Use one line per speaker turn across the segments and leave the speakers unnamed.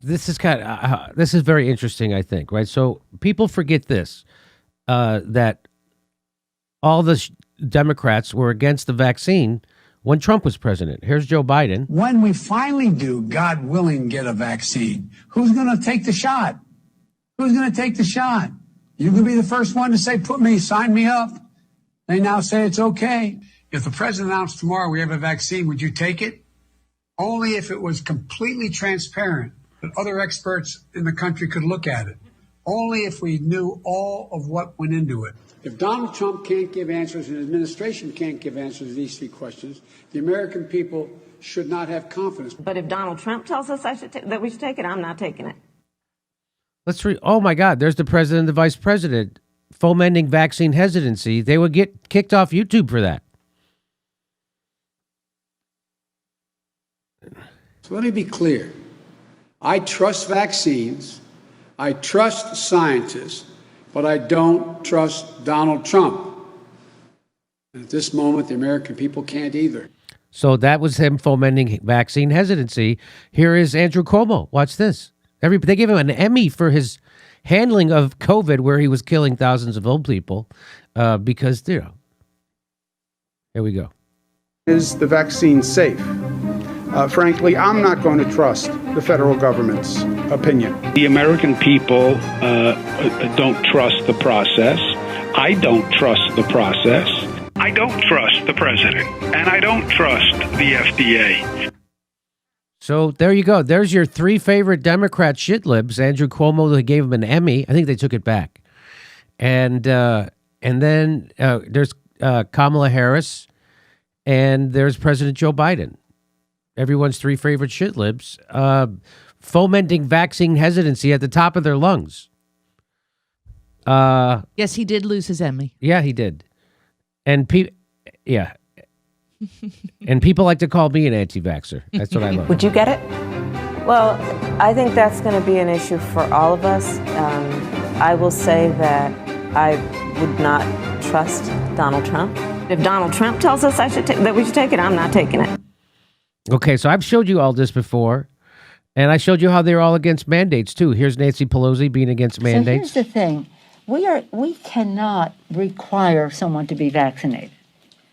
this is this is very interesting, I think, right? So people forget this, that all the Democrats were against the vaccine when Trump was president. Here's Joe Biden.
When we finally do, God willing, get a vaccine, who's going to take the shot? Who's going to take the shot? You can be the first one to say, sign me up. They now say it's okay. If the president announced tomorrow we have a vaccine, would you take it? Only if it was completely transparent, that other experts in the country could look at it. Only if we knew all of what went into it. If Donald Trump can't give answers and the administration can't give answers to these three questions, the American people should not have confidence.
But if Donald Trump tells us that we should take it, I'm not taking it.
Let's read. Oh my God, there's the president and the vice president fomenting vaccine hesitancy. They would get kicked off YouTube for that.
So let me be clear. I trust vaccines. I trust scientists, but I don't trust Donald Trump. And at this moment, the American people can't either.
So that was him fomenting vaccine hesitancy. Here is Andrew Cuomo. Watch this. They gave him an Emmy for his handling of COVID, where he was killing thousands of old people, because, here we go.
Is the vaccine safe? Frankly, I'm not going to trust the federal government's opinion.
The American people don't trust the process. I don't trust the process. I don't trust the president. And I don't trust the FDA.
So there you go. There's your three favorite Democrat shit libs. Andrew Cuomo, they gave him an Emmy. I think they took it back. And then there's Kamala Harris, and there's President Joe Biden. Everyone's three favorite shit libs, fomenting vaccine hesitancy at the top of their lungs.
Yes, he did lose his Emmy.
Yeah, he did. And and people like to call me an anti-vaxxer. That's what I love.
Would you get it? Well, I think that's going to be an issue for all of us. I will say that I would not trust Donald Trump. If Donald Trump tells us that we should take it, I'm not taking it.
Okay, so I've showed you all this before, and I showed you how they're all against mandates, too. Here's Nancy Pelosi being against mandates.
So here's the thing. We cannot require someone to be vaccinated.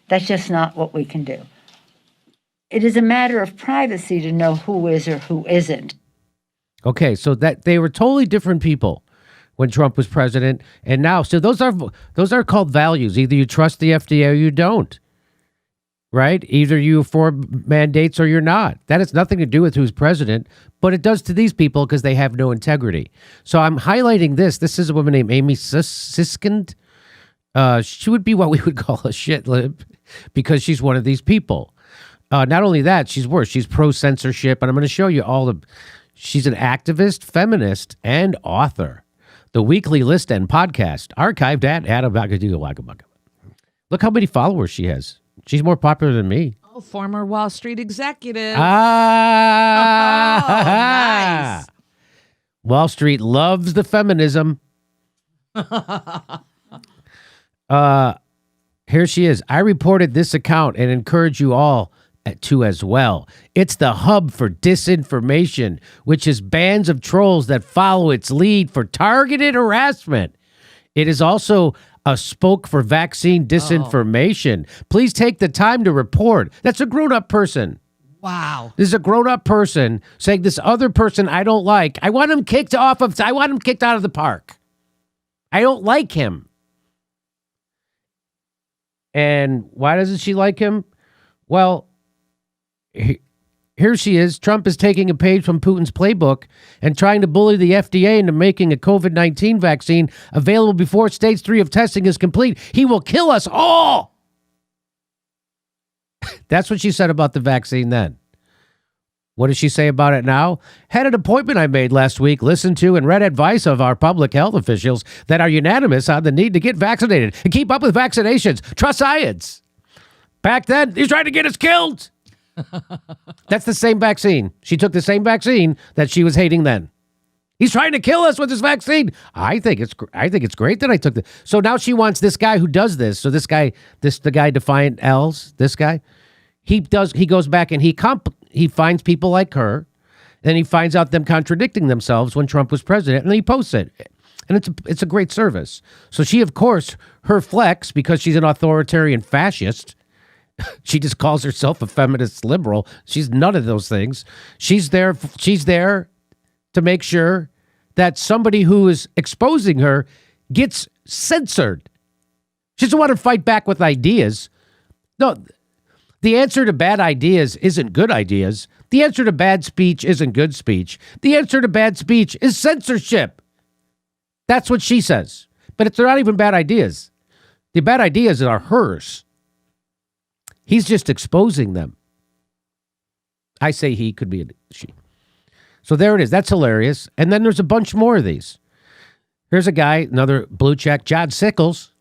That's just not what we can do. It is a matter of privacy to know who is or who isn't.
Okay, so that they were totally different people when Trump was president, and now, so those are called values. Either you trust the FDA or you don't. Right? Either you're for mandates or you're not. That has nothing to do with who's president, but it does to these people because they have no integrity. So I'm highlighting this. This is a woman named Amy Siskind. She would be what we would call a shit lib because she's one of these people. Not only that, she's worse. She's pro-censorship, and I'm going to show you she's an activist, feminist, and author. The Weekly List and podcast, archived at Adabagadugalagabaka. Look how many followers she has. She's more popular than me.
Oh, former Wall Street executive.
Nice. Wall Street loves the feminism. Here she is. I reported this account and encourage you all to as well. It's the hub for disinformation, which is bands of trolls that follow its lead for targeted harassment. It is also a spoke for vaccine disinformation. Please take the time to report. That's a grown-up person.
Wow.
This is a grown-up person saying this other person I don't like. I want him kicked out of the park. I don't like him. And why doesn't she like him? Well, here she is. Trump is taking a page from Putin's playbook and trying to bully the FDA into making a COVID-19 vaccine available before stage 3 of testing is complete. He will kill us all. That's what she said about the vaccine then. What does she say about it now? Had an appointment I made last week, listened to and read advice of our public health officials that are unanimous on the need to get vaccinated and keep up with vaccinations. Trust science. Back then, he's trying to get us killed. That's the same vaccine. She took the same vaccine that she was hating then. He's trying to kill us with this vaccine. I think it's great that I took the. So now she wants this guy who does this. So the guy Defiant L's, this guy, he goes back and he finds people like her Then he finds out them contradicting themselves when Trump was president, and then he posts it. And it's a great service. So she, of course, her flex, because she's an authoritarian fascist, she just calls herself a feminist liberal. She's none of those things. She's there to make sure that somebody who is exposing her gets censored. She doesn't want to fight back with ideas. No, the answer to bad ideas isn't good ideas. The answer to bad speech isn't good speech. The answer to bad speech is censorship. That's what she says. But they're not even bad ideas. The bad ideas are hers. He's just exposing them. I say he, could be a she. So there it is. That's hilarious. And then there's a bunch more of these. Here's a guy, another blue check, John Sickles.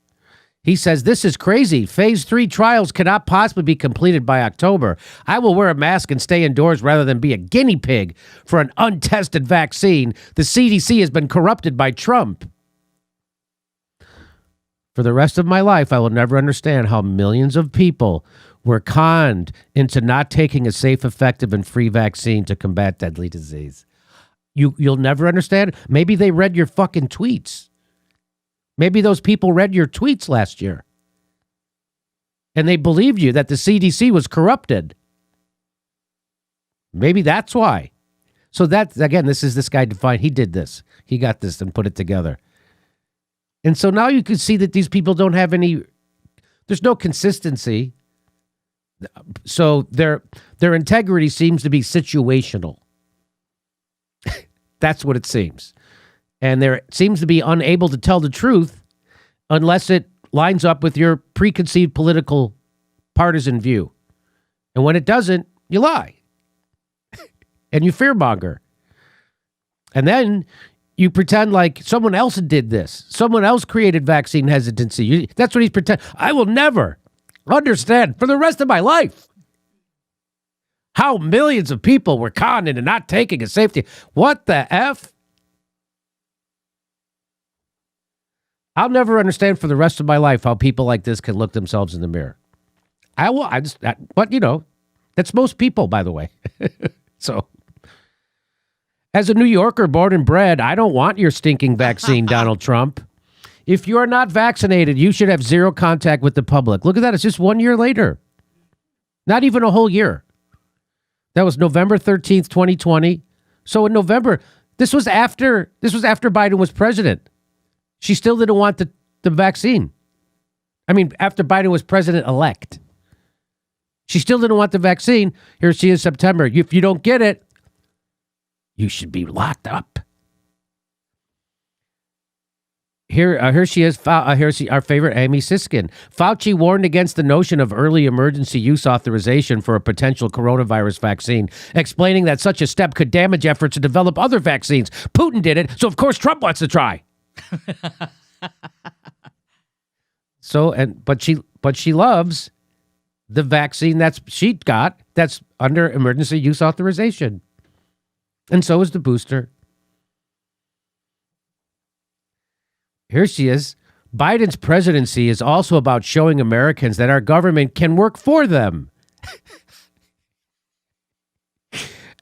He says, this is crazy. Phase 3 trials cannot possibly be completed by October. I will wear a mask and stay indoors rather than be a guinea pig for an untested vaccine. The CDC has been corrupted by Trump. For the rest of my life, I will never understand how millions of people were conned into not taking a safe, effective, and free vaccine to combat deadly disease. You'll never understand. Maybe they read your fucking tweets. Maybe those people read your tweets last year. And they believed you that the CDC was corrupted. Maybe that's why. So that, again, this guy defined, he did this. He got this and put it together. And so now you can see that these people don't have there's no consistency. So their integrity seems to be situational. That's what it seems. And there seems to be unable to tell the truth unless it lines up with your preconceived political partisan view. And when it doesn't, you lie. And you fearmonger. And then you pretend like someone else did this. Someone else created vaccine hesitancy. That's what he's pretending. I will never understand for the rest of my life how millions of people were conned into not taking a safety. What the F? I'll never understand for the rest of my life how people like this can look themselves in the mirror. But you know, that's most people, by the way. So, as a New Yorker born and bred, I don't want your stinking vaccine, Donald Trump. If you are not vaccinated, you should have zero contact with the public. Look at that. It's just 1 year later. Not even a whole year. That was November 13th, 2020. So in November, this was after Biden was president. She still didn't want the vaccine. I mean, after Biden was president-elect. She still didn't want the vaccine. Here she is, September. If you don't get it, you should be locked up. Here she is. Here's our favorite, Amy Siskin. Fauci warned against the notion of early emergency use authorization for a potential coronavirus vaccine, explaining that such a step could damage efforts to develop other vaccines. Putin did it, so of course Trump wants to try. But she loves the vaccine she got that's under emergency use authorization. And so is the booster. Here she is. Biden's presidency is also about showing Americans that our government can work for them.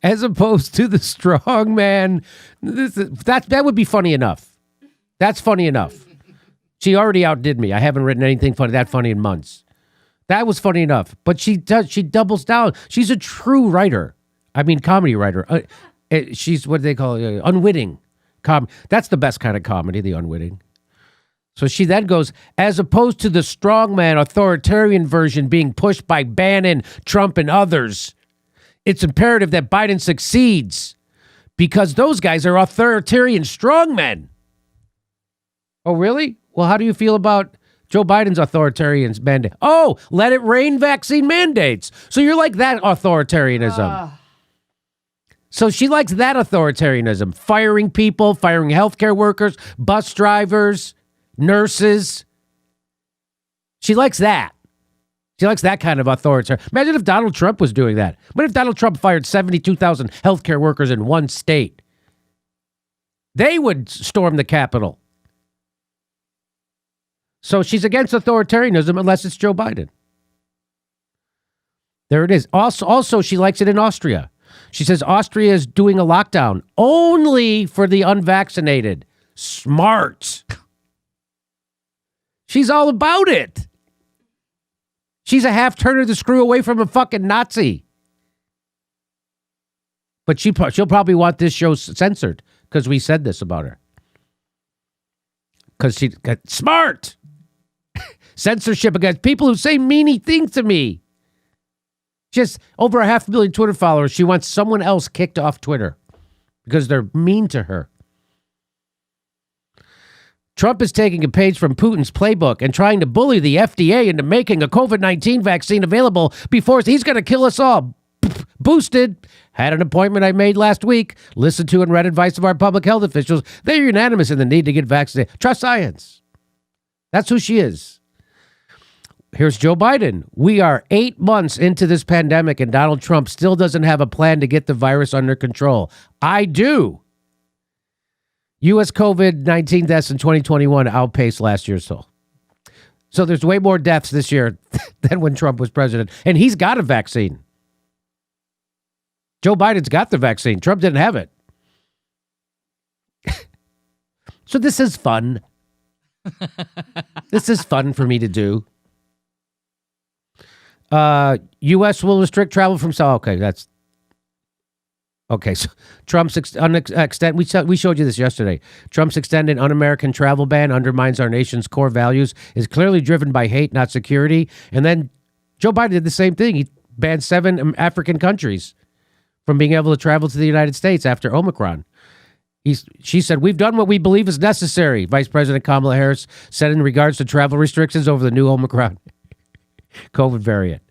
As opposed to the strong man. That would be funny enough. That's funny enough. She already outdid me. I haven't written anything that funny in months. That was funny enough. But she doubles down. She's a true writer. I mean, comedy writer. She's what they call unwitting. That's the best kind of comedy, the unwitting. So she then goes, as opposed to the strongman authoritarian version being pushed by Bannon, Trump, and others, it's imperative that Biden succeeds because those guys are authoritarian strongmen. Oh, really? Well, how do you feel about Joe Biden's authoritarian mandate? Oh, let it rain vaccine mandates. So you're like that authoritarianism. So she likes that authoritarianism, firing people, firing healthcare workers, bus drivers, nurses. She likes that. She likes that kind of authoritarian. Imagine if Donald Trump was doing that. What if Donald Trump fired 72,000 healthcare workers in one state? They would storm the Capitol. So she's against authoritarianism unless it's Joe Biden. There it is. Also, she likes it in Austria. She says Austria is doing a lockdown only for the unvaccinated. Smart. She's all about it. She's a half-turner to screw away from a fucking Nazi. But she'll probably want this show censored because we said this about her. Because she got smart. Censorship against people who say meany things to me. Just over 500,000 Twitter followers. She wants someone else kicked off Twitter because they're mean to her. Trump is taking a page from Putin's playbook and trying to bully the FDA into making a COVID-19 vaccine available before he's going to kill us all. Boosted. Had an appointment I made last week. Listened to and read advice of our public health officials. They're unanimous in the need to get vaccinated. Trust science. That's who she is. Here's Joe Biden. We are 8 months into this pandemic and Donald Trump still doesn't have a plan to get the virus under control. I do. U.S. COVID-19 deaths in 2021 outpaced last year's toll. So there's way more deaths this year than when Trump was president. And he's got a vaccine. Joe Biden's got the vaccine. Trump didn't have it. So this is fun. This is fun for me to do. U.S. will restrict travel from South. Okay, that's okay. So Trump's extent. We showed you this yesterday. Trump's extended un-American travel ban undermines our nation's core values. Is clearly driven by hate, not security. And then Joe Biden did the same thing. He banned 7 African countries from being able to travel to the United States after Omicron. She said, we've done what we believe is necessary, Vice President Kamala Harris said in regards to travel restrictions over the new Omicron COVID variant.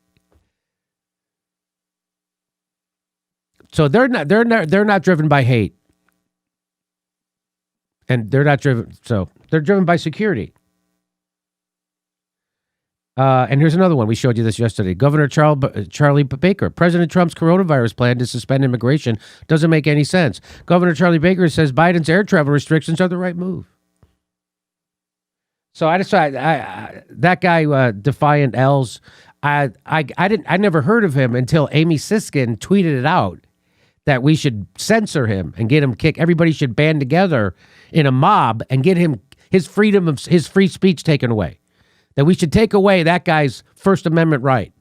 So they're not driven by hate. And they're not driven, so they're driven by security. And here's another one. We showed you this yesterday. Governor Charlie Baker. President Trump's coronavirus plan to suspend immigration doesn't make any sense. Governor Charlie Baker says Biden's air travel restrictions are the right move. So I decided that guy, Defiant L's, I never heard of him until Amy Siskin tweeted it out that we should censor him and get him kicked. Everybody should band together in a mob and get him his freedom of his free speech taken away. That we should take away that guy's First Amendment right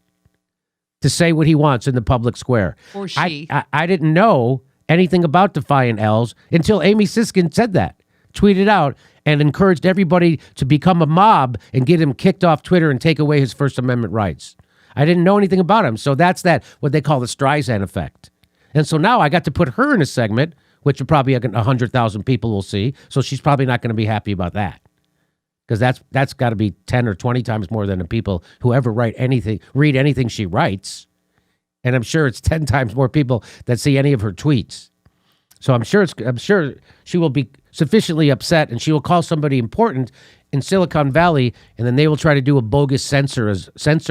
to say what he wants in the public square.
Or she.
I didn't know anything about Defiant L's until Amy Siskin said that, tweeted out, and encouraged everybody to become a mob and get him kicked off Twitter and take away his First Amendment rights. I didn't know anything about him. So that's what they call the Streisand effect. And so now I got to put her in a segment, which probably 100,000 people will see. So she's probably not going to be happy about that. Because that's got to be 10 or 20 times more than the people who ever read anything she writes. And I'm sure it's 10 times more people that see any of her tweets. So I'm sure she will be sufficiently upset and she will call somebody important in Silicon Valley and then they will try to do a bogus censor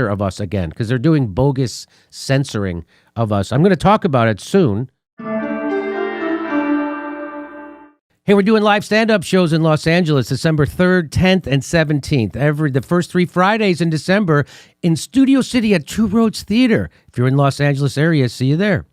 of us again because they're doing bogus censoring of us. I'm going to talk about it soon. Hey, we're doing live stand-up shows in Los Angeles, December 3rd, 10th, and 17th. The first 3 Fridays in December in Studio City at Two Roads Theater. If you're in Los Angeles area, see you there.